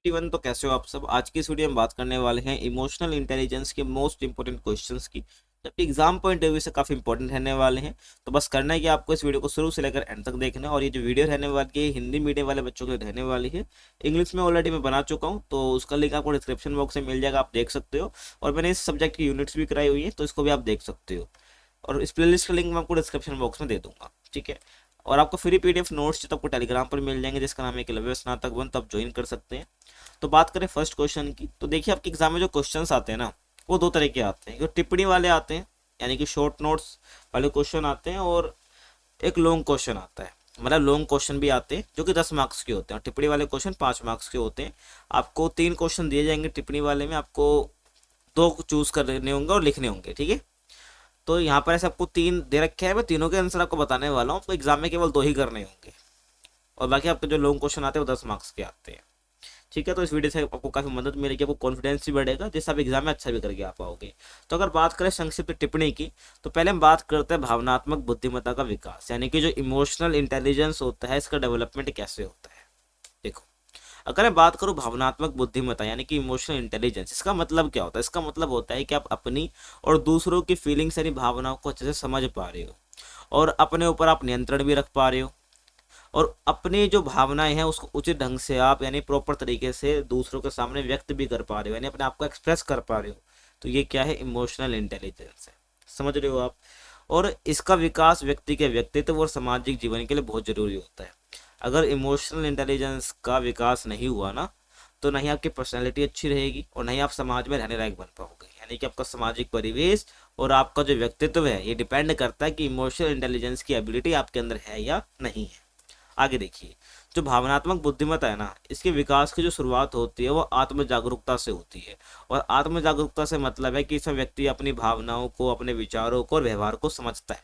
Everyone, तो कैसे हो आप सब। आज की इस वीडियो में बात करने वाले हैं इमोशनल इंटेलिजेंस के मोस्ट इंपोर्टेंट क्वेश्चंस की, जबकि एग्जाम पॉइंट ऑफ व्यू से काफी इंपॉर्टेंट रहने वाले हैं। तो बस करना है कि आपको इस वीडियो को शुरू से लेकर एंड तक देखना है। और ये जो वीडियो रहने वाली है हिंदी मीडियम वाले बच्चों के लिए रहने वाली है। इंग्लिश में ऑलरेडी मैं बना चुका हूँ, तो उसका लिंक आपको डिस्क्रिप्शन बॉक्स में मिल जाएगा, आप देख सकते हो। और मैंने इस सब्जेक्ट की यूनिट्स भी कराई हुई है, तो इसको भी आप देख सकते हो। और इस प्लेलिस्ट का लिंक मैं आपको डिस्क्रिप्शन बॉक्स में दे दूंगा, ठीक है। और आपको फ्री पीडीएफ नोट्स तो आपको टेलीग्राम पर मिल जाएंगे, जिसका नाम है एकलव्य स्नातक वन, तो आप ज्वाइन कर सकते हैं। तो बात करें फर्स्ट क्वेश्चन की, तो देखिए आपके एग्जाम में जो क्वेश्चंस आते हैं ना, वो दो तरह के आते हैं। जो टिप्पणी वाले आते हैं, यानी कि शॉर्ट नोट्स वाले क्वेश्चन आते हैं, और एक लॉन्ग क्वेश्चन आता है। मतलब लॉन्ग क्वेश्चन भी आते हैं जो कि 10 मार्क्स के होते हैं, और टिप्पणी वाले क्वेश्चन 5 मार्क्स के होते हैं। आपको 3 क्वेश्चन दिए जाएंगे टिप्पणी वाले में, आपको 2 चूज करने होंगे और लिखने होंगे, ठीक है। तो यहाँ पर ऐसे आपको 3 दे रखे हैं, मैं तीनों के आंसर आपको बताने वाला हूँ। आपको एग्जाम में केवल 2 ही करने होंगे, और बाकी आपके जो लॉन्ग क्वेश्चन आते हैं वो 10 मार्क्स के आते हैं, ठीक है। तो इस वीडियो से आपको काफी मदद मिलेगी, आपको कॉन्फिडेंस भी बढ़ेगा, जिससे आप एग्जाम में अच्छा भी करके आ पाओगे। तो अगर बात करें संक्षिप्त टिप्पणी की, तो पहले हम बात करते हैं भावनात्मक बुद्धिमत्ता का विकास, यानी कि जो इमोशनल इंटेलिजेंस होता है, इसका डेवलपमेंट कैसे होता है। देखो, अगर मैं बात करूं भावनात्मक बुद्धिमत्ता यानी कि इमोशनल इंटेलिजेंस, इसका मतलब क्या होता है। इसका मतलब होता है कि आप अपनी और दूसरों की फीलिंग्स यानी भावनाओं को अच्छे से समझ पा रहे हो, और अपने ऊपर आप नियंत्रण भी रख पा रहे हो, और अपनी जो भावनाएं हैं उसको उचित ढंग से आप यानी प्रॉपर तरीके से दूसरों के सामने व्यक्त भी कर पा रहे हो, यानी अपने आप को एक्सप्रेस कर पा रहे हो। तो ये क्या है, इमोशनल इंटेलिजेंस है, समझ रहे हो आप। और इसका विकास व्यक्ति के व्यक्तित्व और सामाजिक जीवन के लिए बहुत जरूरी होता है। अगर इमोशनल इंटेलिजेंस का विकास नहीं हुआ ना, तो नहीं आपकी पर्सनैलिटी अच्छी रहेगी, और नहीं आप समाज में रहने लायक बन पाओगे। यानी कि आपका सामाजिक परिवेश और आपका जो व्यक्तित्व है, ये डिपेंड करता है कि इमोशनल इंटेलिजेंस की एबिलिटी आपके अंदर है या नहीं है। आगे देखिए, जो भावनात्मक बुद्धिमत्ता है ना, इसके विकास की जो शुरुआत होती है वो आत्म जागरूकता से होती है। और आत्म जागरूकता से मतलब है कि इसमें व्यक्ति अपनी भावनाओं को, अपने विचारों को और व्यवहार को समझता है,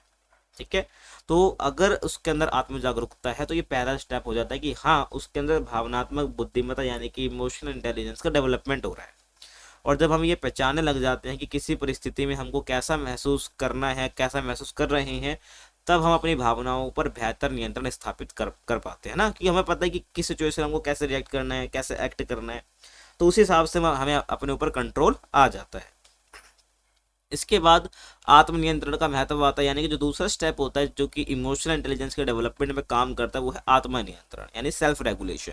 ठीक है। तो अगर उसके अंदर आत्म जागरूकता है, तो ये पहला स्टेप हो जाता है कि हाँ, उसके अंदर भावनात्मक बुद्धिमत्ता यानी कि इमोशनल इंटेलिजेंस का डेवलपमेंट हो रहा है। और जब हम ये पहचानने लग जाते हैं कि किसी परिस्थिति में हमको कैसा महसूस करना है, कैसा महसूस कर रहे हैं, तब हम अपनी भावनाओं पर बेहतर नियंत्रण स्थापित कर पाते हैं ना, कि हमें पता है कि किस सिचुएशन में हमको कैसे रिएक्ट करना है, कैसे एक्ट करना है। तो उस हिसाब से हमें अपने ऊपर कंट्रोल आ जाता है। इसके बाद आत्मनियंत्रण का महत्व आता है, यानी कि जो दूसरा स्टेप होता है जो कि इमोशनल इंटेलिजेंस के डेवलपमेंट में काम करता है, वो है आत्मनियंत्रण यानी सेल्फ रेगुलेशन।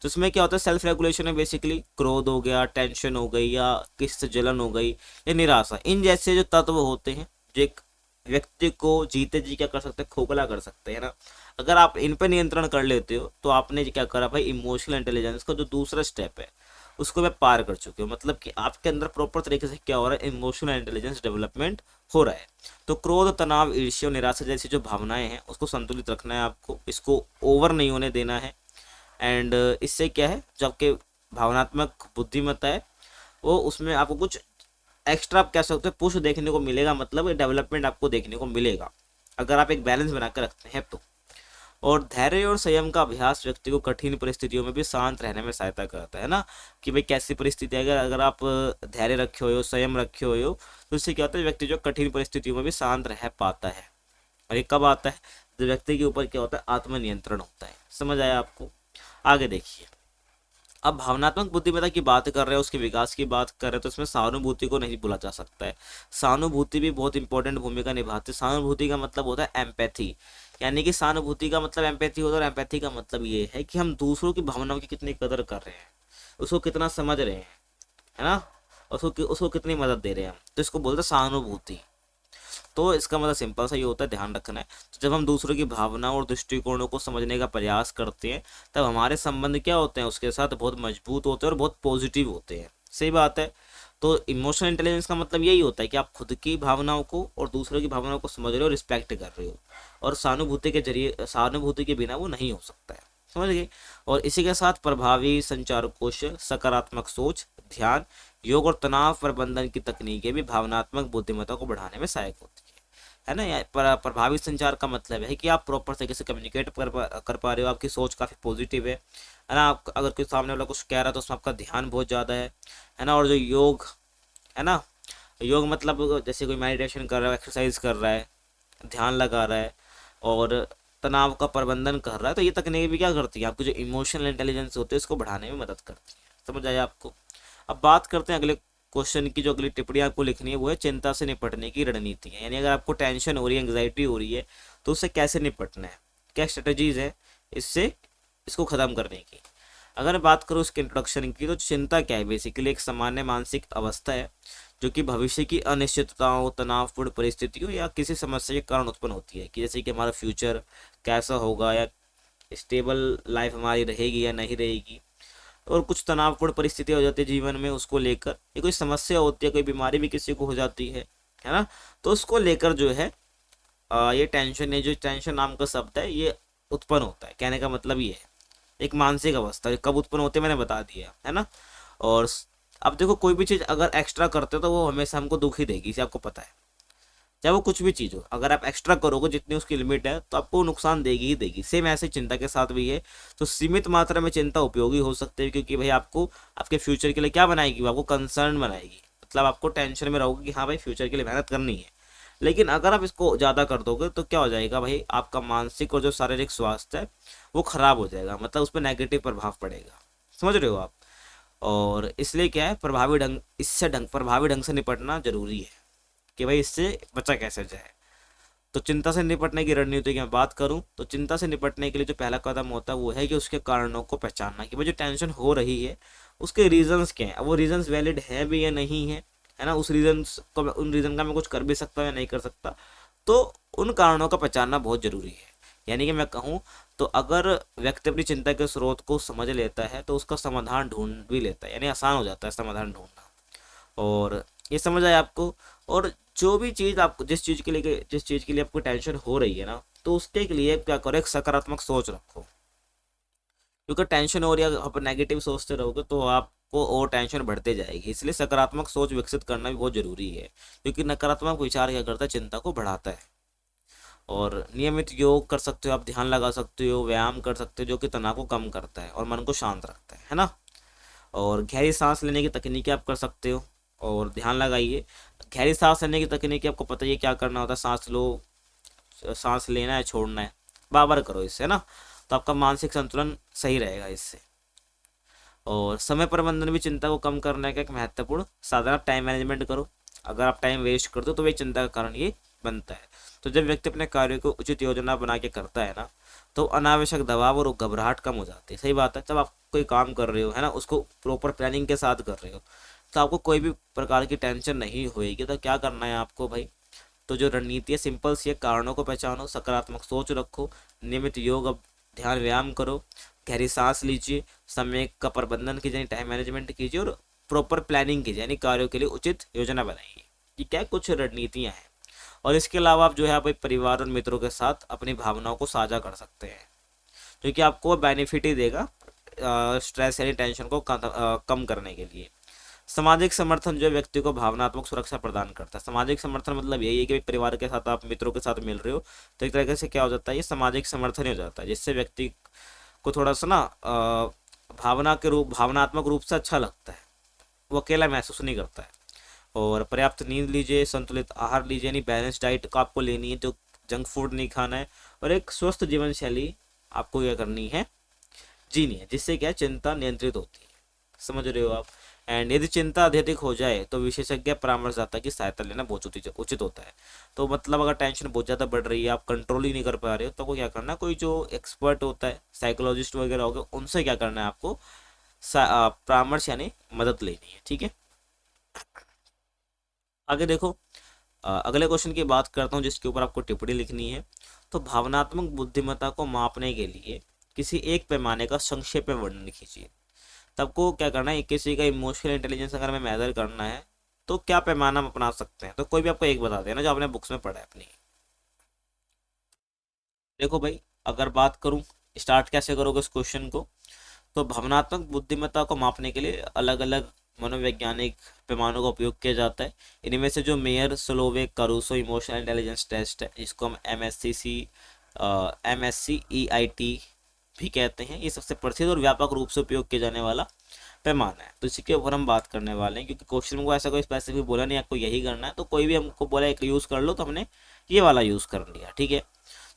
तो इसमें क्या होता है, सेल्फ रेगुलेशन में बेसिकली क्रोध हो गया, टेंशन हो गई, या किसी से जलन हो गई, या निराशा, इन जैसे जो तत्व होते हैं जो एक व्यक्ति को जीते जी क्या कर सकते हैं, खोखला कर सकते हैं ना। अगर आप इन पे नियंत्रण कर लेते हो, तो आपने क्या करा भाई, इमोशनल इंटेलिजेंस का जो दूसरा स्टेप है उसको मैं पार कर चुके हो। मतलब कि आपके अंदर प्रॉपर तरीके से क्या हो रहा है, इमोशनल इंटेलिजेंस डेवलपमेंट हो रहा है। तो क्रोध, तनाव, ईर्ष्या, निराशा जैसी जो भावनाएं हैं उसको संतुलित रखना है आपको, इसको ओवर नहीं होने देना है। एंड इससे क्या है, जो आपके भावनात्मक बुद्धिमत्ता है वो, उसमें आपको कुछ एक्स्ट्रा आप कह सकते हो पुश देखने को मिलेगा, मतलब डेवलपमेंट आपको देखने को मिलेगा अगर आप एक बैलेंस बनाकर रखते हैं तो। और धैर्य और संयम का अभ्यास व्यक्ति को कठिन परिस्थितियों में भी शांत रहने में सहायता करता है ना, कि भाई कैसी परिस्थिति है, अगर अगर आप धैर्य रखे हुए हो, संयम रखे हुए हो, तो इससे क्या होता है, व्यक्ति जो कठिन परिस्थितियों में भी शांत रह पाता है। और ये कब आता है, जब व्यक्ति के ऊपर क्या होता है, आत्मनियंत्रण होता है। समझ आया आपको। आगे देखिए, अब भावनात्मक बुद्धिमत्ता की बात कर रहे हैं, उसके विकास की बात कर रहे हैं, तो इसमें सहानुभूति को नहीं भूला जा सकता है। सहानुभूति भी बहुत इंपॉर्टेंट भूमिका निभाती है। सहानुभूति का मतलब होता है एम्पैथी, यानी कि सहानुभूति का मतलब एम्पैथी होता है, और एम्पैथी का मतलब ये है कि हम दूसरों की भावनाओं की कितनी कदर कर रहे हैं, उसको कितना समझ रहे हैं, है ना, उसको कितनी मदद दे रहे हैं हम, तो इसको बोलते हैं सहानुभूति। तो इसका मतलब सिंपल सा ये होता है, ध्यान रखना है। तो जब हम दूसरों की भावनाओं और दृष्टिकोणों को समझने का प्रयास करते हैं, तब हमारे संबंध क्या होते हैं, उसके साथ बहुत मजबूत होते हैं और बहुत पॉजिटिव होते हैं। सही बात है। तो इमोशनल इंटेलिजेंस का मतलब यही होता है कि आप खुद की भावनाओं को और दूसरों की भावनाओं को समझ रहे हो, रिस्पेक्ट कर रहे हो, और सहानुभूति के जरिए, सहानुभूति के बिना वो नहीं हो सकता है। समझ गए। और इसी के साथ प्रभावी संचार कौशल, सकारात्मक सोच, ध्यान, योग और तनाव प्रबंधन की तकनीकें भी भावनात्मक बुद्धिमत्ता को बढ़ाने में सहायक होती है ना। प्रभावी संचार का मतलब है कि आप प्रॉपर तरीके से कम्युनिकेट कर पा रहे हो, आपकी सोच काफ़ी पॉजिटिव है ना। आप अगर कोई सामने वाला कुछ कह रहा है तो उसमें आपका ध्यान बहुत ज़्यादा है ना। और जो योग है ना, योग मतलब जैसे कोई मेडिटेशन कर रहा है, एक्सरसाइज कर रहा है, ध्यान लगा रहा है, और तनाव का प्रबंधन कर रहा है, तो ये तकनीक भी क्या करती है, आपकी जो इमोशनल इंटेलिजेंस होती है इसको बढ़ाने में मदद करती है। समझ आया आपको। अब बात करते हैं अगले क्वेश्चन की। जो अगली टिप्पणी आपको लिखनी है वो है चिंता से निपटने की रणनीति है। यानी अगर आपको टेंशन हो रही है, एंग्जाइटी हो रही है, तो उससे कैसे निपटना है, क्या स्ट्रेटजीज है इससे इसको ख़त्म करने की। अगर मैं बात करूँ इसके इंट्रोडक्शन की, तो चिंता क्या है, बेसिकली एक सामान्य मानसिक अवस्था है जो कि भविष्य की अनिश्चितताओं, तनावपूर्ण परिस्थितियों या किसी समस्या के कारण उत्पन्न होती है, कि जैसे कि हमारा फ्यूचर कैसा होगा, या स्टेबल लाइफ हमारी रहेगी या नहीं रहेगी, और कुछ तनावपूर्ण परिस्थिति हो जाती है जीवन में उसको लेकर, या कोई समस्या होती है, कोई बीमारी भी किसी को हो जाती है ना, तो उसको लेकर जो है ये टेंशन है, जो टेंशन नाम का शब्द है ये उत्पन्न होता है। कहने का मतलब ये है एक मानसिक अवस्था, कब उत्पन्न होती है मैंने बता दिया है ना। और अब देखो कोई भी चीज़ अगर एक्स्ट्रा करते हो तो वो हमेशा हमको दुख ही देगी, इसे आपको पता है। चाहे वो कुछ भी चीज़ हो, अगर आप एक्स्ट्रा करोगे जितनी उसकी लिमिट है तो आपको नुकसान देगी ही देगी। सेम ऐसे चिंता के साथ भी है। तो सीमित मात्रा में चिंता उपयोगी हो सकती है, क्योंकि भाई आपको आपके फ्यूचर के लिए क्या बनाएगी, वो आपको कंसर्न बनाएगी, मतलब आपको टेंशन में रहोगे कि हाँ भाई फ्यूचर के लिए मेहनत करनी है। लेकिन अगर आप इसको ज़्यादा कर दोगे तो क्या हो जाएगा भाई, आपका मानसिक और जो शारीरिक स्वास्थ्य है वो खराब हो जाएगा, मतलब उस पर नेगेटिव प्रभाव पड़ेगा। समझ रहे हो आप। और इसलिए क्या है, प्रभावी ढंग से निपटना जरूरी है कि भाई इससे बचा कैसे जाए। तो चिंता से निपटने की रणनीति की मैं बात करूं तो चिंता से निपटने के लिए जो पहला कदम होता है वो है कि उसके कारणों को पहचानना, कि भाई जो टेंशन हो रही है उसके रीजंस क्या हैं। अब वो रीजंस वैलिड है भी या नहीं है ना, उन रीजन का मैं कुछ कर भी सकता हूँ या नहीं कर सकता। तो उन कारणों का पहचानना बहुत जरूरी है। यानी कि मैं कहूँ तो अगर व्यक्ति अपनी चिंता के स्रोत को समझ लेता है तो उसका समाधान ढूंढ भी लेता है, यानी आसान हो जाता है समाधान ढूंढना। और ये समझ आए आपको। और जो भी चीज़ आपको जिस चीज़ के लिए आपको टेंशन हो रही है ना, तो उसके लिए क्या करो, एक सकारात्मक सोच रखो। क्योंकि टेंशन हो रही है, आप नेगेटिव सोचते रहोगे तो आपको और टेंशन बढ़ते जाएगी। इसलिए सकारात्मक सोच विकसित करना भी बहुत जरूरी है, क्योंकि नकारात्मक विचार क्या करता है, चिंता को बढ़ाता है। और नियमित योग कर सकते हो आप, ध्यान लगा सकते हो, व्यायाम कर सकते हो जो कि तनाव को कम करता है और मन को शांत रखता है ना। और गहरी सांस लेने की तकनीकें आप कर सकते हो, और ध्यान लगाइए। गहरी सांस लेने की तकनीकें आपको पता ही है क्या करना होता है, सांस लो, सांस लेना है, छोड़ना है, बार करो इससे ना, तो आपका मानसिक संतुलन सही रहेगा इससे। और समय प्रबंधन भी चिंता को कम करने का एक महत्वपूर्ण साधन। आप टाइम मैनेजमेंट करो। अगर आप टाइम वेस्ट करते हो तो वही चिंता का कारण ये बनता है। तो जब व्यक्ति अपने कार्य को उचित योजना बना के करता है ना, तो अनावश्यक दबाव और घबराहट कम हो जाती है। सही बात है, जब आप कोई काम कर रहे हो है ना, उसको प्रॉपर प्लानिंग के साथ कर रहे हो, तो आपको कोई भी प्रकार की टेंशन नहीं होएगी। तो क्या करना है आपको भाई, तो जो रणनीति है सिंपल सी है, कारणों को पहचानो, सकारात्मक सोच रखो, नियमित योग ध्यान व्यायाम करो, गहरी सांस लीजिए, समय का प्रबंधन कीजिए, टाइम मैनेजमेंट कीजिए, और प्रॉपर प्लानिंग कीजिए, यानी कार्यों के लिए उचित योजना बनाइए। ये क्या कुछ रणनीतियाँ हैं। और इसके अलावा आप जो है अपने परिवार और मित्रों के साथ अपनी भावनाओं को साझा कर सकते हैं, जो कि आपको बेनिफिट ही देगा स्ट्रेस यानी टेंशन को कम करने के लिए। सामाजिक समर्थन जो व्यक्ति को भावनात्मक सुरक्षा प्रदान करता है। सामाजिक समर्थन मतलब यही है कि परिवार के साथ आप मित्रों के साथ मिल रहे हो, तो एक तरीके से क्या हो जाता है, ये सामाजिक समर्थन ही हो जाता है, जिससे व्यक्ति को थोड़ा सा ना भावनात्मक रूप से अच्छा लगता है, वो अकेला महसूस नहीं करता है। और पर्याप्त नींद लीजिए, संतुलित आहार लीजिए, यानी बैलेंस डाइट को आपको लेनी है, जो जंक फूड नहीं खाना है, और एक स्वस्थ जीवन शैली आपको क्या करनी है, जीनी है, जिससे क्या चिंता नियंत्रित होती है। समझ रहे हो आप। एंड यदि चिंता अत्यधिक हो जाए तो विशेषज्ञ परामर्शदाता की सहायता लेना बहुत उचित होता है। तो मतलब अगर टेंशन बहुत ज़्यादा बढ़ रही है, आप कंट्रोल ही नहीं कर पा रहे हो, तो आपको क्या करना है, कोई जो एक्सपर्ट होता है, साइकोलॉजिस्ट वगैरह हो गए, उनसे क्या करना है आपको, परामर्श यानी मदद लेनी है। ठीक है, आगे देखो। अगले क्वेश्चन की बात करता हूँ जिसके ऊपर आपको टिप्पणी लिखनी है। तो भावनात्मक बुद्धिमत्ता को मापने के लिए किसी एक पैमाने का संक्षेप में वर्णन कीजिए। तब को क्या करना है, किसी का इमोशनल इंटेलिजेंस अगर हमें मेजर करना है तो क्या पैमाना हम अपना सकते हैं। तो कोई भी आपको एक बता देना जो आपने बुक्स में पढ़ा है अपनी। देखो भाई, अगर बात करूं स्टार्ट कैसे करोगे इस क्वेश्चन को, तो भावनात्मक बुद्धिमत्ता को मापने के लिए अलग अलग मनोवैज्ञानिक पैमानों का उपयोग किया जाता है। इनमें से जो मेयर स्लोवे करूसो इमोशनल इंटेलिजेंस टेस्ट है, जिसको हम MSCEIT भी कहते हैं, ये सबसे प्रसिद्ध और व्यापक रूप से उपयोग किया जाने वाला पैमाना है। तो इसी के ऊपर हम बात करने वाले हैं, क्योंकि क्वेश्चन को ऐसा कोई स्पेसिफिक बोला नहीं आपको यही करना है, तो कोई भी हमको बोला एक यूज़ कर लो तो हमने ये वाला यूज़ कर लिया। ठीक है,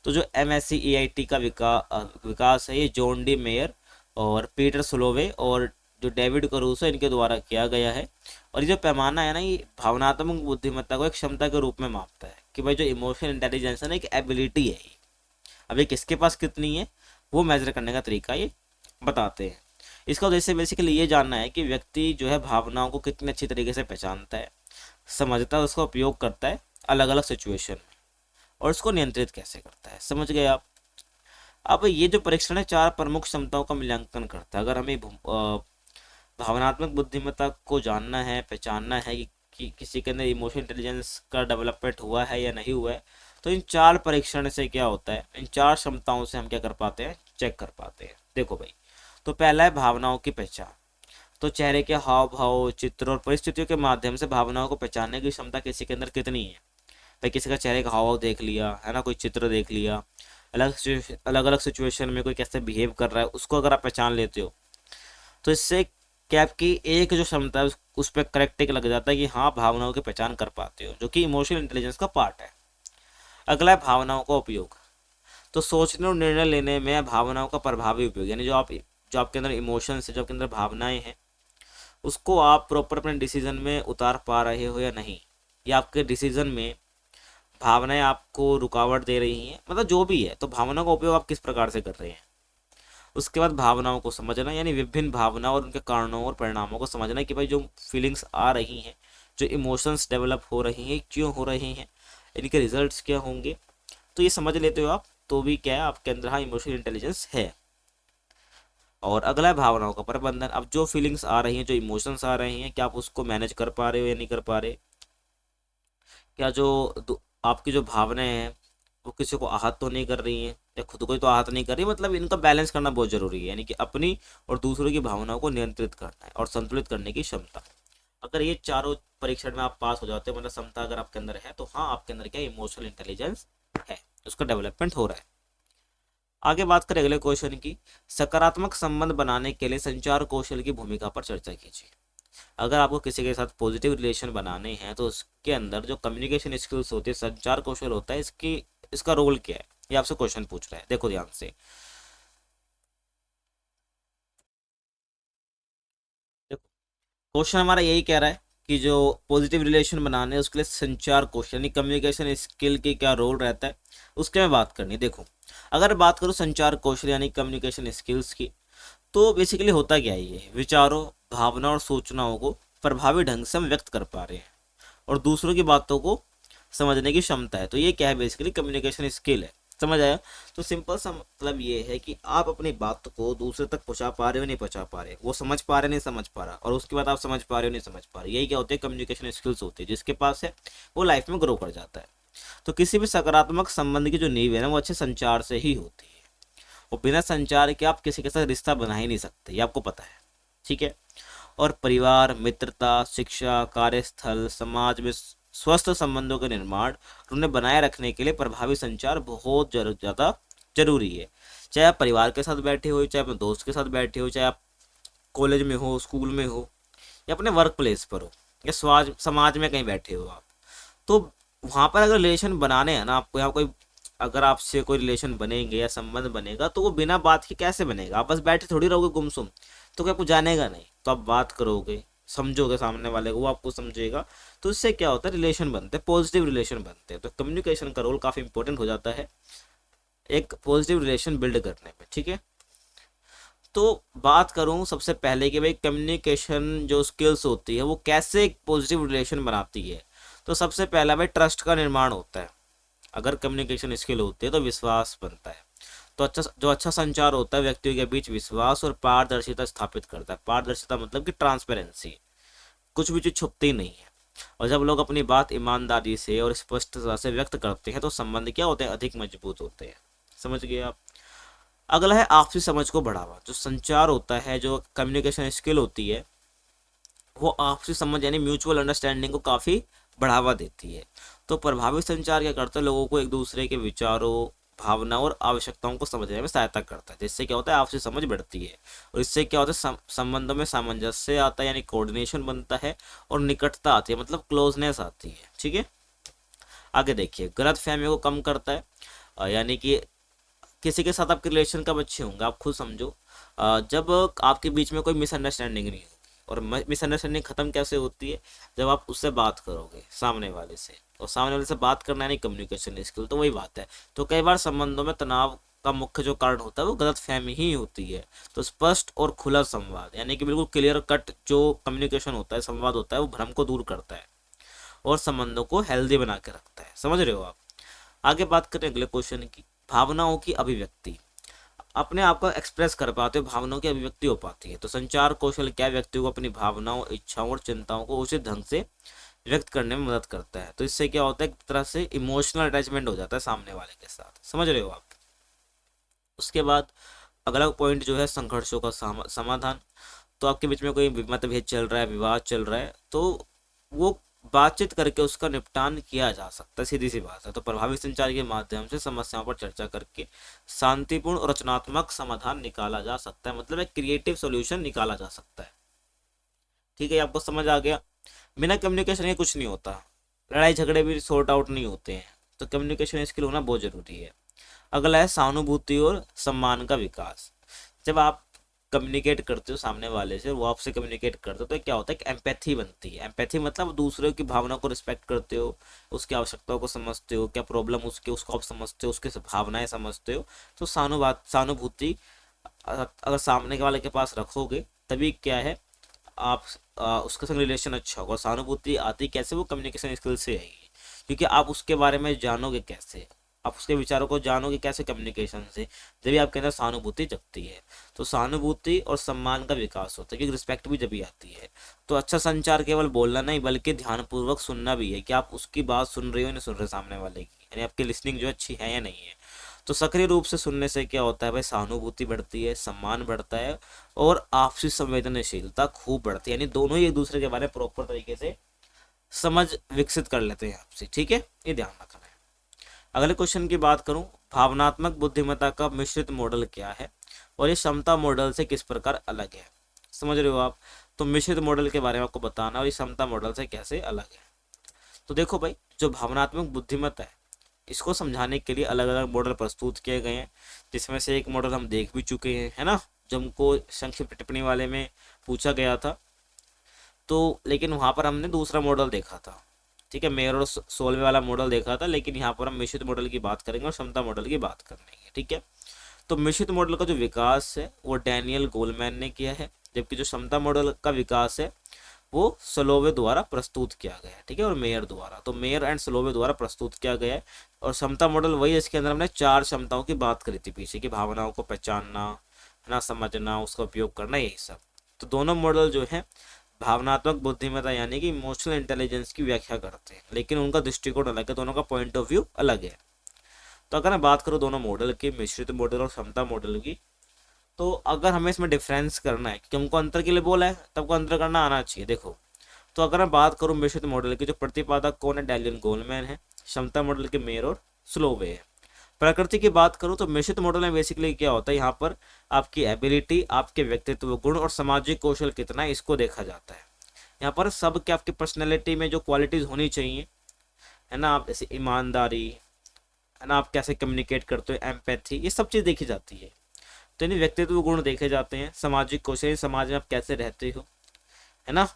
तो जो MSCEIT का विकास है, ये जॉन डी मेयर और पीटर स्लोवे और जो डेविड करूसो इनके द्वारा किया गया है। और ये जो पैमाना है ना, ये भावनात्मक बुद्धिमत्ता को एक क्षमता के रूप में मापता है कि भाई जो इमोशनल इंटेलिजेंस है ना, एक एबिलिटी है ये। अब ये किसके पास कितनी है वो मेजर करने का तरीका ये बताते हैं। इसका उद्देश्य बेसिकली ये जानना है कि व्यक्ति जो है भावनाओं को कितने अच्छी तरीके से पहचानता है, समझता है, उसका उपयोग करता है अलग अलग सिचुएशन में, और उसको नियंत्रित कैसे करता है। समझ गए आप। अब ये जो परीक्षण है 4 प्रमुख क्षमताओं का मूल्यांकन करता है। अगर हमें भावनात्मक बुद्धिमत्ता को जानना है, पहचानना है कि किसी के अंदर इमोशनल इंटेलिजेंस का डेवलपमेंट हुआ है या नहीं हुआ है, तो इन 4 परीक्षण से क्या होता है, इन 4 क्षमताओं से हम क्या कर पाते हैं, चेक कर पाते हैं। देखो भाई, तो पहला है भावनाओं की पहचान। तो चेहरे के हाव भाव, चित्र और परिस्थितियों के माध्यम से भावनाओं को पहचानने की क्षमता किसी के अंदर कितनी है। भाई किसी का चेहरे का हाव भाव देख लिया है ना, कोई चित्र देख लिया, अलग अलग सिचुएशन में कोई कैसे बिहेव कर रहा है, उसको अगर आप पहचान लेते हो तो इससे क्या आपकी एक जो क्षमता है उस पर करेक्ट टिक लग जाता है कि हाँ भावनाओं की पहचान कर पाते हो, जो कि इमोशनल इंटेलिजेंस का पार्ट है। अगला है भावनाओं का उपयोग। तो सोचने और निर्णय लेने में भावनाओं का प्रभावी उपयोग, यानी जो आपके अंदर इमोशंस है, जो आपके अंदर भावनाएं हैं, उसको आप प्रॉपर अपने डिसीजन में उतार पा रहे हो या नहीं, या आपके डिसीजन में भावनाएं आपको रुकावट दे रही हैं, मतलब जो भी है, तो भावनाओं का उपयोग आप किस प्रकार से कर रहे हैं। उसके बाद भावनाओं को समझना, यानी विभिन्न भावनाओं और उनके कारणों और परिणामों को समझना कि भाई जो फीलिंग्स आ रही हैं, जो इमोशंस डेवलप हो रही हैं, क्यों हो रही हैं, इनके रिजल्ट्स क्या होंगे। तो ये समझ लेते हो आप, तो भी क्या है, आपके अंदर हाँ इमोशनल इंटेलिजेंस है। और अगला है भावनाओं का प्रबंधन। अब जो फीलिंग्स आ रही हैं, जो इमोशंस आ रहे हैं, क्या आप उसको मैनेज कर पा रहे हो या नहीं कर पा रहे। क्या आपकी जो भावनाएं हैं वो किसी को आहत तो नहीं कर रही हैं, या खुद को ही तो आहत नहीं कर रही, मतलब इनका बैलेंस करना बहुत जरूरी है, यानी कि अपनी और दूसरों की भावनाओं को नियंत्रित करना है और संतुलित करने की क्षमता। अगर ये चारों परीक्षण में आप पास हो जाते हो, मतलब क्षमता अगर आपके अंदर है, तो हाँ आपके अंदर क्या इमोशनल इंटेलिजेंस है, उसका डेवलपमेंट हो रहा है। आगे बात करें अगले क्वेश्चन की। सकारात्मक संबंध बनाने के लिए संचार कौशल की भूमिका पर चर्चा कीजिए। अगर आपको किसी के साथ पॉजिटिव रिलेशन बनाने हैं, तो उसके अंदर जो कम्युनिकेशन स्किल्स होती है, संचार कौशल होता है, इसका रोल क्या है, ये आपसे क्वेश्चन पूछ रहा है। देखो ध्यान से, देखो क्वेश्चन हमारा यही कह रहा है कि जो पॉजिटिव रिलेशन बनाने हैं उसके लिए संचार कौशल यानी कम्युनिकेशन स्किल की क्या रोल रहता है, उसके में बात करनी। देखो अगर बात करूँ संचार कौशल यानी कम्युनिकेशन स्किल्स की, तो बेसिकली होता क्या है, ये विचारों, भावना और सूचनाओं को प्रभावी ढंग से हम व्यक्त कर पा रहे हैं और दूसरों की बातों को समझने की क्षमता है। तो ये क्या है, बेसिकली कम्युनिकेशन स्किल है। समझ आया। तो सिंपल सा मतलब ये है कि आप अपनी बात को दूसरे तक पहुंचा पा रहे हो नहीं पहुंचा पा रहे, वो समझ पा रहे नहीं समझ पा रहा, और उसके बाद आप समझ पा रहे हो नहीं समझ पा रहे। यही क्या होते हैं, कम्युनिकेशन स्किल्स होती है। जिसके पास है वो लाइफ में ग्रो कर जाता है। तो किसी भी सकारात्मक संबंध की जो नींव है ना, वो अच्छे संचार से ही होती है, और बिना संचार के आप किसी के साथ रिश्ता बना ही नहीं सकते, ये आपको पता है, ठीक है। और परिवार, मित्रता, शिक्षा, कार्यस्थल, समाज में स्वस्थ संबंधों के निर्माण और उन्हें बनाए रखने के लिए प्रभावी संचार बहुत ज़्यादा जरूरी है। चाहे आप परिवार के साथ बैठे हो, चाहे अपने दोस्त के साथ बैठे हो, चाहे आप कॉलेज में हो, स्कूल में हो, या अपने वर्क प्लेस पर हो, या समाज में कहीं बैठे हो आप, तो वहाँ पर अगर रिलेशन बनाने हैं ना आपको, यहाँ कोई अगर आपसे कोई रिलेशन बनेंगे या संबंध बनेगा, तो वो बिना बात के कैसे बनेगा। आप बस बैठे थोड़ी रहोगे गुमसुम, तो क्या आपको जानेगा नहीं। तो आप बात करोगे, समझोगे सामने वाले को, वो आपको समझेगा, तो इससे क्या होता है, रिलेशन बनते हैं, पॉजिटिव रिलेशन बनते हैं। तो कम्युनिकेशन का रोल काफ़ी इंपॉर्टेंट हो जाता है एक पॉजिटिव रिलेशन बिल्ड करने में, ठीक है। तो बात करूं सबसे पहले कि भाई कम्युनिकेशन जो स्किल्स होती है वो कैसे एक पॉजिटिव रिलेशन बनाती है। तो सबसे पहला भाई ट्रस्ट का निर्माण होता है। अगर कम्युनिकेशन स्किल होती है तो विश्वास बनता है। तो अच्छा संचार होता है व्यक्तियों के बीच विश्वास और पारदर्शिता स्थापित करता है। पारदर्शिता मतलब कि ट्रांसपेरेंसी, कुछ भी चीज़ छुपती नहीं है। और जब लोग अपनी बात ईमानदारी से और स्पष्टता से व्यक्त करते हैं, तो संबंध क्या होते हैं, अधिक मजबूत होते हैं। समझ गए आप। अगला है आपसी समझ को बढ़ावा। जो संचार होता है, जो कम्युनिकेशन स्किल होती है, वो आपसी समझ यानी म्यूचुअल अंडरस्टैंडिंग को काफ़ी बढ़ावा देती है। तो प्रभावी संचार क्या करता है, लोगों को एक दूसरे के विचारों, भावना और आवश्यकताओं को समझने में सहायता करता है, जिससे क्या होता है, आपसी समझ बढ़ती है। और इससे क्या होता है, संबंधों में सामंजस्य आता है, यानी कोऑर्डिनेशन बनता है, और निकटता आती है, मतलब क्लोजनेस आती है, ठीक है। आगे देखिए, गलत फहमियों को कम करता है, यानी कि किसी के साथ आपके रिलेशन कब अच्छे होंगे, आप खुद समझो, जब आपके बीच में कोई मिसअंडरस्टैंडिंग नहीं होगी, और मिसअंडरस्टैंडिंग खत्म कैसे होती है, जब आप उससे बात करोगे सामने वाले से, और सामने वाले से बात करना यानी कम्युनिकेशन स्किल, तो वही बात है। तो कई बार संबंधों में तनाव का मुख्य जो कारण होता है वो गलतफहमी ही होती है। तो स्पष्ट और खुला संवाद यानी कि बिल्कुल क्लियर कट जो कम्युनिकेशन होता है, संवाद होता है, वो भ्रम को दूर करता है और संबंधों को हेल्दी बना के रखता है। समझ रहे हो आप। आगे बात करें अगले क्वेश्चन की, भावनाओं की अभिव्यक्ति। अपने आप को एक्सप्रेस कर पाते हो, भावनाओं की अभिव्यक्ति हो पाती है। तो संचार कौशल क्या व्यक्ति को अपनी भावनाओं, इच्छाओं और चिंताओं को उचित ढंग से व्यक्त करने में मदद करता है। तो इससे क्या होता है, एक तरह से इमोशनल अटैचमेंट हो जाता है सामने वाले के साथ। समझ रहे हो आप। उसके बाद अगला पॉइंट जो है संघर्षों का समाधान। तो आपके बीच में कोई मतभेद चल रहा है, विवाद चल रहा है, तो वो बातचीत करके उसका निपटान किया जा सकता है, सीधी सी बात है। तो प्रभावी संचार के माध्यम से समस्याओं पर चर्चा करके शांतिपूर्ण और रचनात्मक समाधान निकाला जा सकता है, मतलब एक क्रिएटिव सॉल्यूशन निकाला जा सकता है। ठीक है, आपको समझ आ गया। बिना कम्युनिकेशन के कुछ नहीं होता, लड़ाई झगड़े भी सॉर्ट आउट नहीं होते हैं। तो कम्युनिकेशन स्किल होना बहुत जरूरी है। अगला है सहानुभूति और सम्मान का विकास। जब आप कम्युनिकेट करते हो सामने वाले से, वो आपसे कम्युनिकेट करते हो, तो क्या होता है कि एम्पैथी बनती है। एम्पैथी मतलब दूसरे की भावना को रिस्पेक्ट करते हो, उसकी आवश्यकताओं को समझते हो, क्या प्रॉब्लम उसको आप समझते हो, उसके भावनाएं समझते हो। तो सहानुभूति अगर सामने वाले के पास रखोगे तभी क्या है, आप उसके संग रिलेशन अच्छा होगा। सहानुभूति आती कैसे, वो कम्युनिकेशन स्किल से आएगी, क्योंकि आप उसके बारे में जानोगे कैसे, आप उसके विचारों को जानोगे कैसे, कम्युनिकेशन से, जब भी आपके अंदर सहानुभूति जगती है। तो सहानुभूति और सम्मान का विकास होता है, क्योंकि रिस्पेक्ट भी जब भी आती है। तो अच्छा संचार केवल बोलना नहीं, बल्कि ध्यानपूर्वक सुनना भी है, कि आप उसकी बात सुन रहे हो नहीं सुन रहे सामने वाले की, यानी आपकी लिसनिंग जो अच्छी है या नहीं है। तो सक्रिय रूप से सुनने से क्या होता है भाई, सहानुभूति बढ़ती है, सम्मान बढ़ता है, और आपसी संवेदनशीलता खूब बढ़ती है, यानी दोनों ही एक दूसरे के बारे में प्रॉपर तरीके से समझ विकसित कर लेते हैं आपसे। ठीक है, ये ध्यान रखना है। अगले क्वेश्चन की बात करूं, भावनात्मक बुद्धिमत्ता का मिश्रित मॉडल क्या है और ये क्षमता मॉडल से किस प्रकार अलग है। समझ रहे हो आप। तो मिश्रित मॉडल के बारे में आपको बताना, और ये क्षमता मॉडल से कैसे अलग है। तो देखो भाई, जो भावनात्मक बुद्धिमत्ता है, इसको समझाने के लिए अलग अलग मॉडल प्रस्तुत किए गए हैं, जिसमें से एक मॉडल हम देख भी चुके हैं, है ना, जो हमको संक्षिप्त टिप्पणी वाले में पूछा गया था। तो लेकिन वहां पर हमने दूसरा मॉडल देखा था। ठीक है, मेयर और सोलवे वाला मॉडल देखा था, लेकिन यहाँ पर हम मिश्रित मॉडल की बात करेंगे और क्षमता मॉडल की बात करेंगे। ठीक है, तो मिश्रित मॉडल का जो विकास है वो डैनियल गोलमैन ने किया है, जबकि जो क्षमता मॉडल का विकास है वो सलोवे द्वारा प्रस्तुत किया गया है। ठीक है, और मेयर द्वारा, तो मेयर एंड सलोवे द्वारा प्रस्तुत किया गया है। और क्षमता मॉडल वही है, इसके अंदर हमने 4 क्षमताओं की बात करी थी पीछे, की भावनाओं को पहचानना, है ना, समझना, उसका उपयोग करना, यही सब। तो दोनों मॉडल जो है भावनात्मक बुद्धिमत्ता यानी कि इमोशनल इंटेलिजेंस की व्याख्या करते हैं, लेकिन उनका दृष्टिकोण अलग है, दोनों का पॉइंट ऑफ व्यू अलग है। तो अगर मैं बात करूँ दोनों मॉडल की, मिश्रित मॉडल और क्षमता मॉडल की, तो अगर हमें इसमें डिफरेंस करना है, क्योंकि हमको अंतर के लिए बोला है, तब को अंतर करना आना चाहिए। देखो, तो अगर मैं बात करूँ मिश्रित मॉडल की, जो प्रतिपादक कौन है, डैनियल गोलमैन है। क्षमता मॉडल के मेयर और स्लोवे है। प्रकृति की बात करूं तो मिश्रित मॉडल में बेसिकली क्या होता है, यहाँ पर आपकी एबिलिटी, आपके व्यक्तित्व गुण और सामाजिक कौशल कितना है, इसको देखा जाता है। यहाँ पर सब के आपकी पर्सनैलिटी में जो क्वालिटीज होनी चाहिए, है ना, आप जैसे ईमानदारी, है ना, आप कैसे कम्युनिकेट करते हो, एम्पैथी, ये सब चीज़ देखी जाती है। तो यानी व्यक्तित्व गुण देखे जाते हैं, सामाजिक कौशल, समाज में आप कैसे रहते हो, है ना,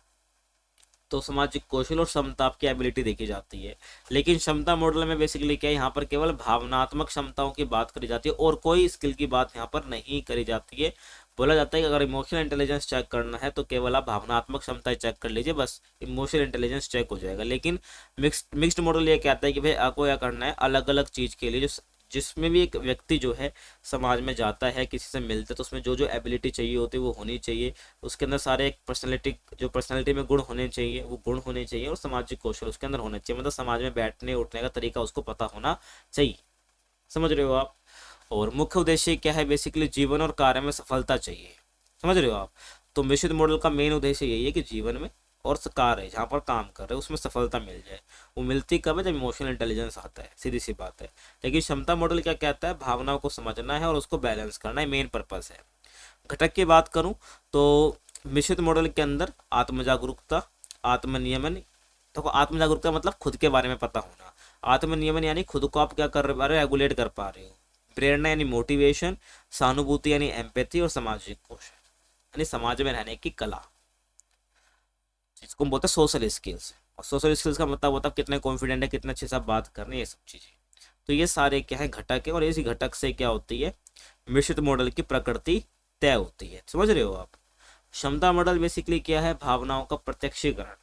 तो सामाजिक कौशल और क्षमता, आपकी एबिलिटी देखी जाती है। लेकिन क्षमता मॉडल में बेसिकली क्या है, यहाँ पर केवल भावनात्मक क्षमताओं की बात करी जाती है और कोई स्किल की बात यहाँ पर नहीं करी जाती है। बोला जाता है कि अगर इमोशनल इंटेलिजेंस चेक करना है तो केवल आप भावनात्मक क्षमताएं चेक कर लीजिए, बस इमोशनल इंटेलिजेंस चेक हो जाएगा। लेकिन मिक्स्ड मॉडल ये कहता है कि भाई आपको क्या करना है, अलग अलग चीज़ के लिए जो जिसमें भी एक व्यक्ति जो है समाज में जाता है, किसी से मिलता है, तो उसमें जो जो एबिलिटी चाहिए होती है वो होनी चाहिए। उसके अंदर सारे एक पर्सनैलिटी में गुण होने चाहिए, वो गुण होने चाहिए, और सामाजिक कौशल उसके अंदर होना चाहिए, मतलब समाज में बैठने उठने का तरीका उसको पता होना चाहिए। समझ रहे हो आप। और मुख्य उद्देश्य क्या है, बेसिकली जीवन और कार्य में सफलता चाहिए। समझ रहे हो आप। तो मिश्रित मॉडल का मेन उद्देश्य यही है कि जीवन में और कार्य है जहाँ पर काम कर रहे हैं उसमें सफलता मिल जाए। वो मिलती कब है, जब इमोशनल इंटेलिजेंस आता है, सीधी सी बात है। लेकिन क्षमता मॉडल क्या कहता है, भावनाओं को समझना है और उसको बैलेंस करना है, मेन पर्पस है। घटक की बात करूं तो मिश्रित मॉडल के अंदर आत्म जागरूकता, आत्मनियमन, तो आत्म जागरूकता मतलब खुद के बारे में पता होना, आत्मनियमन यानी खुद को आप क्या कर पा रहे हो, रेगुलेट कर पा रहे हो, प्रेरणा यानी मोटिवेशन, सहानुभूति यानी एम्पैथी, और सामाजिक कौशल यानी समाज में रहने की कला, इसको बोलते हैं सोशल स्किल्स। और सोशल स्किल्स का मतलब होता है कितने कॉन्फिडेंट है, कितने अच्छे से आप बात कर रहे हैं, ये सब चीज़ें। तो ये सारे क्या है, घटक है, और इसी घटक से क्या होती है, मिश्रित मॉडल की प्रकृति तय होती है। समझ रहे हो आप। क्षमता मॉडल बेसिकली क्या है, भावनाओं का प्रत्यक्षीकरण,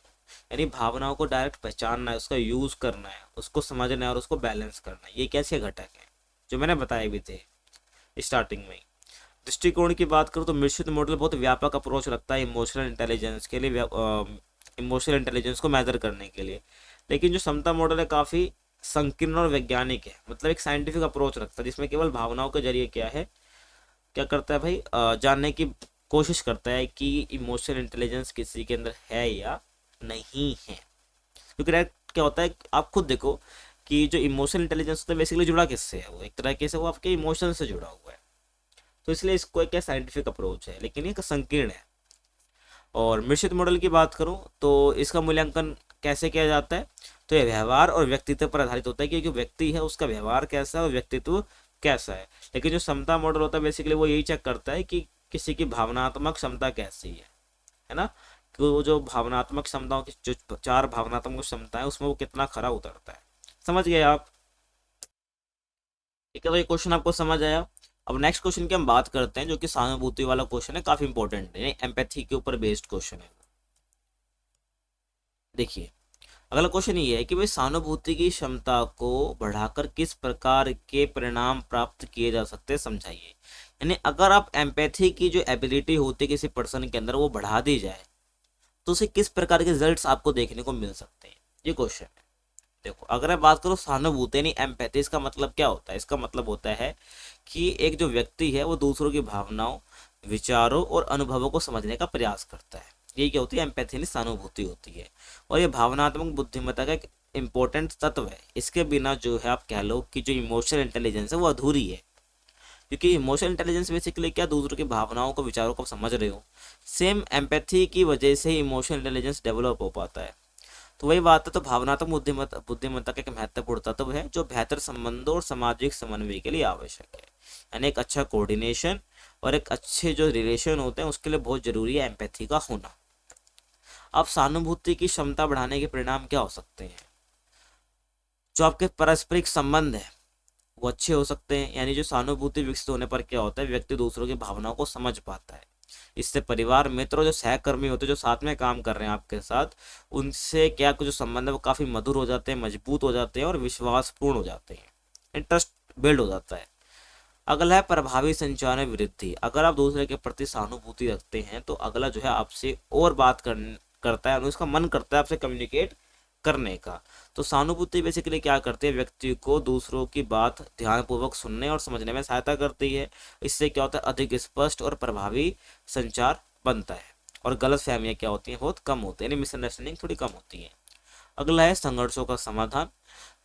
यानी भावनाओं को डायरेक्ट पहचानना है, उसका यूज करना है, उसको समझना है और उसको बैलेंस करना है। ये कैसे घटक है जो मैंने बताए भी थे स्टार्टिंग में। दृष्टिकोण की बात करूँ तो मिश्रित मॉडल बहुत व्यापक अप्रोच रखता है इमोशनल इंटेलिजेंस के लिए, इमोशनल इंटेलिजेंस को मेजर करने के लिए। लेकिन जो क्षमता मॉडल है काफ़ी संकीर्ण और वैज्ञानिक है, मतलब एक साइंटिफिक अप्रोच रखता है, जिसमें केवल भावनाओं के जरिए क्या है, क्या करता है भाई, जानने की कोशिश करता है कि इमोशनल इंटेलिजेंस किसी के अंदर है या नहीं है। क्योंकि क्या होता है, आप खुद देखो कि जो इमोशनल इंटेलिजेंस होता है बेसिकली जुड़ा किससे है, वो एक तरह से वो आपके इमोशन से जुड़ा हुआ है। तो इसलिए इसको एक साइंटिफिक अप्रोच है, लेकिन ये संकीर्ण है। और मिश्रित मॉडल की बात करूं तो इसका मूल्यांकन कैसे किया जाता है, तो ये व्यवहार और व्यक्तित्व पर आधारित होता है कि जो व्यक्ति है उसका व्यवहार कैसा है और व्यक्तित्व कैसा है। लेकिन जो क्षमता मॉडल होता है बेसिकली वो यही चेक करता है कि किसी की भावनात्मक क्षमता कैसी है ना, कि वो जो भावनात्मक क्षमताओं की जो 4 भावनात्मक क्षमता है उसमें वो कितना खरा उतरता है। समझ गए आप। ठीक है, तो ये क्वेश्चन आपको समझ आया। अब नेक्स्ट क्वेश्चन की हम बात करते हैं, जो कि सहानुभूति वाला क्वेश्चन है, काफी इंपॉर्टेंट है, एम्पैथी के ऊपर बेस्ड क्वेश्चन है। देखिए अगला क्वेश्चन ये है कि भाई सहानुभूति की क्षमता को बढ़ाकर किस प्रकार के परिणाम प्राप्त किए जा सकते हैं, समझाइए। यानी अगर आप एम्पैथी की जो एबिलिटी होती है किसी पर्सन के अंदर वो बढ़ा दी जाए तो उसे किस प्रकार के रिजल्ट्स आपको देखने को मिल सकते हैं, ये क्वेश्चन है। देखो अगर मैं बात करूँ सहानुभूति यानी एम्पैथी, इसका मतलब क्या होता है, इसका मतलब होता है कि एक जो व्यक्ति है वो दूसरों की भावनाओं, विचारों और अनुभवों को समझने का प्रयास करता है। यही क्या होती है, एम्पैथी यानी सहानुभूति होती है। और ये भावनात्मक बुद्धिमत्ता का एक इम्पोर्टेंट तत्व है। इसके बिना जो है आप कह लो कि जो इमोशनल इंटेलिजेंस है वो अधूरी है। क्योंकि इमोशनल इंटेलिजेंस बेसिकली क्या, दूसरों की भावनाओं को, विचारों को समझ रहे हो। सेम एम्पैथी की वजह से इमोशनल इंटेलिजेंस डेवलप हो पाता है। तो वही बात है, तो भावनात्मक बुद्धिमत्ता का एक महत्वपूर्ण तत्व है जो बेहतर संबंधों और सामाजिक समन्वय के लिए आवश्यक है। यानी एक अच्छा कोऑर्डिनेशन और एक अच्छे जो रिलेशन होते हैं उसके लिए बहुत जरूरी है एम्पैथी का होना। अब सहानुभूति की क्षमता बढ़ाने के परिणाम क्या हो सकते हैं, जो आपके पारस्परिक संबंध है वो अच्छे हो सकते हैं। यानी जो सहानुभूति विकसित होने पर क्या होता है, व्यक्ति दूसरों की भावनाओं को समझ पाता है। इससे परिवार, मित्र और जो सहकर्मी होते हैं जो साथ में काम कर रहे हैं आपके साथ, उनसे क्या कुछ जो संबंध है वो काफी मधुर हो जाते हैं, मजबूत हो जाते हैं और विश्वासपूर्ण हो जाते हैं, इंटरेस्ट बिल्ड हो जाता है। अगला है प्रभावी संचार में वृद्धि। अगर आप दूसरे के प्रति सहानुभूति रखते हैं तो अगला जो है आपसे और बात करता है, उसका मन करता है आपसे कम्युनिकेट करने का। तो सहानुभूति बेसिकली क्या करती है, व्यक्ति को दूसरों की बात ध्यानपूर्वक सुनने और समझने में सहायता करती है। इससे क्या होता है, अधिक स्पष्ट और प्रभावी संचार बनता है और गलतफहमियां क्या होती हैं, बहुत कम होती है, यानी मिसअंडरस्टैंडिंग थोड़ी कम होती है। अगला है संघर्षों का समाधान।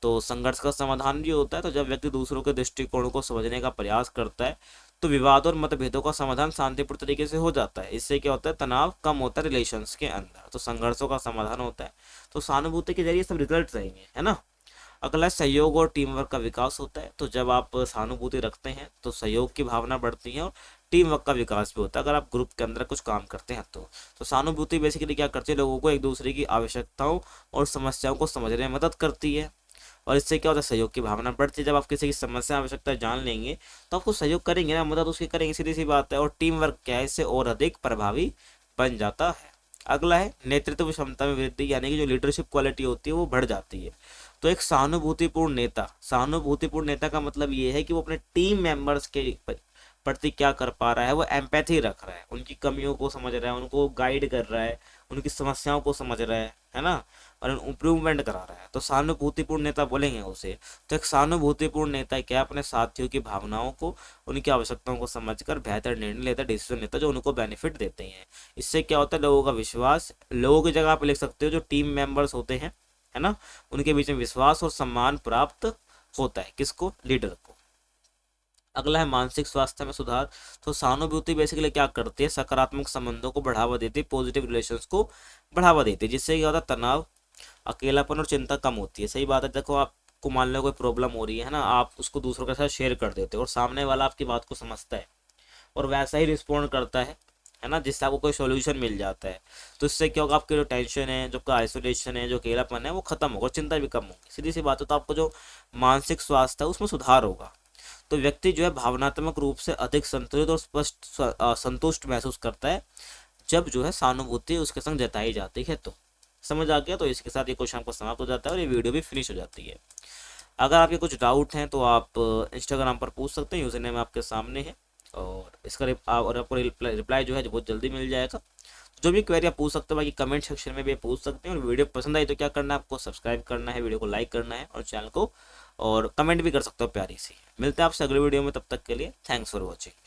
तो संघर्ष का समाधान भी होता है, तो जब व्यक्ति दूसरों के दृष्टिकोण को समझने का प्रयास करता है तो विवाद और मतभेदों का समाधान शांतिपूर्ण तरीके से हो जाता है। इससे क्या होता है, तनाव कम होता है रिलेशंस के अंदर, तो संघर्षों का समाधान होता है। तो सहानुभूति के जरिए सब रिजल्ट रहेंगे, है ना। अगला सहयोग और टीम वर्क का विकास होता है। तो जब आप सहानुभूति रखते हैं तो सहयोग की भावना बढ़ती है और टीम वर्क का विकास भी होता है, अगर आप ग्रुप के अंदर कुछ काम करते हैं तो सहानुभूति बेसिकली क्या करती है, लोगों को एक दूसरे की आवश्यकताओं और समस्याओं को समझने में मदद करती है। और इससे क्या होता है, सहयोग की भावना बढ़ती है। जब आप किसी की समस्या आवश्यकता जान लेंगे तो आपको सहयोग करेंगे ना, मदद उसकी करेंगे, सीधी सी बात है। और टीम वर्क क्या है, इससे और अधिक प्रभावी बन जाता है। अगला है नेतृत्व क्षमता में वृद्धि, यानी कि जो लीडरशिप क्वालिटी होती है वो बढ़ जाती है। तो एक सहानुभूतिपूर्ण नेता का मतलब ये है कि वो अपने टीम मेंबर्स के प्रति क्या कर पा रहा है, वो एम्पैथी रख रहा है, उनकी कमियों को समझ रहा है, उनको गाइड कर रहा है, उनकी समस्याओं को समझ रहा है ना, और इम्प्रूवमेंट करा रहा है। तो सहानुभूतिपूर्ण नेता बोलेंगे उसे। तो एक सहानुभूतिपूर्ण नेता क्या, अपने साथियों की भावनाओं को, उनकी आवश्यकताओं को समझकर बेहतर निर्णय लेता है, डिसीजन लेता है जो उनको बेनिफिट देते हैं। इससे क्या होता है, लोगों का विश्वास, लोगों की जगह आप लिख सकते हो जो टीम मेंबर्स होते हैं, है ना, उनके बीच में विश्वास और सम्मान प्राप्त होता है, किसको, लीडर को। अगला है मानसिक स्वास्थ्य में सुधार। तो सहानुभूति बेसिकली क्या करती है, सकारात्मक संबंधों को बढ़ावा देती है, पॉजिटिव रिलेशंस को बढ़ावा देती है, जिससे क्या होता है, तनाव, अकेलापन और चिंता कम होती है। सही बात है। देखो आप आपको मान लो कोई प्रॉब्लम हो रही है ना, आप उसको दूसरों के साथ शेयर कर देते हो और सामने वाला आपकी बात को समझता है और वैसा ही रिस्पॉन्ड करता है ना, जिससे आपको कोई सोल्यूशन मिल जाता है। तो इससे क्या होगा, आपकी जो टेंशन है, जो आपका आइसोलेशन है, जो अकेलापन है, वो खत्म होगा, चिंता भी कम होगी। सीधी सी बात है, तो आपको जो मानसिक स्वास्थ्य है उसमें सुधार होगा। तो व्यक्ति जो है भावनात्मक रूप से अधिक संतुलित और स्पष्ट संतुष्ट महसूस करता है जब जो है सहानुभूति उसके संग जताई जाती है। तो समझ आ गया। तो इसके साथ ये क्वेश्चन आपका समाप्त हो जाता है और ये वीडियो भी फिनिश हो जाती है। अगर आपके कुछ डाउट हैं तो आप इंस्टाग्राम पर पूछ सकते हैं, यूजर नेम आपके सामने है और इसका और आपको रिप्लाई जो है जो बहुत जल्दी मिल जाएगा। जो भी क्वेरी आप पूछ सकते हो, बाकी कमेंट सेक्शन में भी पूछ सकते हैं। और वीडियो पसंद आई तो क्या करना है, आपको सब्सक्राइब करना है, वीडियो को लाइक करना है और चैनल को, और कमेंट भी कर सकते हो प्यारी सी। मिलते हैं आपसे अगले वीडियो में, तब तक के लिए थैंक्स फॉर वॉचिंग।